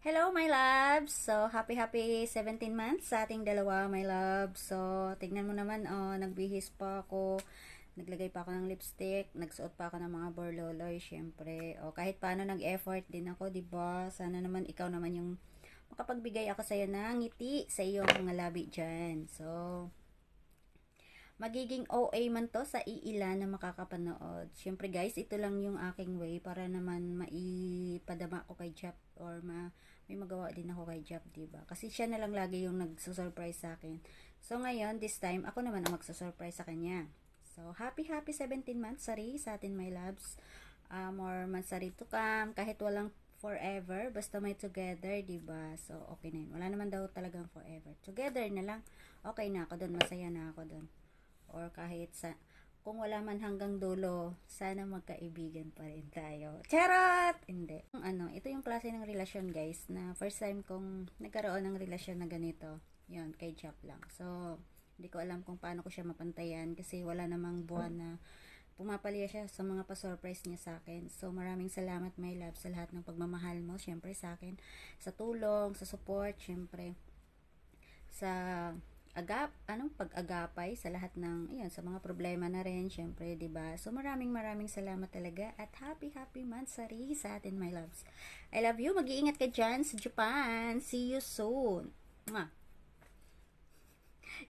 Hello, my loves! So, happy 17 months sa ating dalawa, my loves. So, tignan mo naman, nagbihis pa ako, naglagay pa ako ng lipstick, nagsuot pa ako ng mga borloloy, syempre. O, kahit paano nag-effort din ako, di ba? Sana naman ikaw naman yung makapagbigay ako sa'yo ng ngiti sa iyong mga labi dyan. So, magiging OA man to sa iilan na makakapanood. Syempre guys, ito lang yung aking way para naman maipadama ko kay Jap or may magawa din ako kay Jap, diba? Kasi siya na lang lagi yung nagsusurprise sa akin. So ngayon, this time, ako naman ang magsusurprise sa kanya. So, happy 17 months, sorry, sa atin my loves. More mansari to come, kahit walang forever, basta may together, diba? So, okay na yun. Wala naman daw talagang forever. Together na lang, okay na ako doon, masaya na ako doon. Or kahit kung wala man hanggang dulo, sana magkaibigan pa rin tayo. Charot! Hindi. Ito yung klase ng relasyon guys, na first time kong nagkaroon ng relasyon na ganito. Yun, kay Jap lang. So, hindi ko alam kung paano ko siya mapantayan kasi wala namang buwan na pumapalya siya sa mga pa-surprise niya sa akin. So, maraming salamat my love sa lahat ng pagmamahal mo, syempre sa akin, sa tulong, sa support, syempre sa pag-agapay sa lahat ng ayan, sa mga problema na rin syempre, 'di ba? So maraming salamat talaga at happy mansari sa atin my loves. I love you. Mag-iingat ka diyan sa Japan. See you soon. Mwah.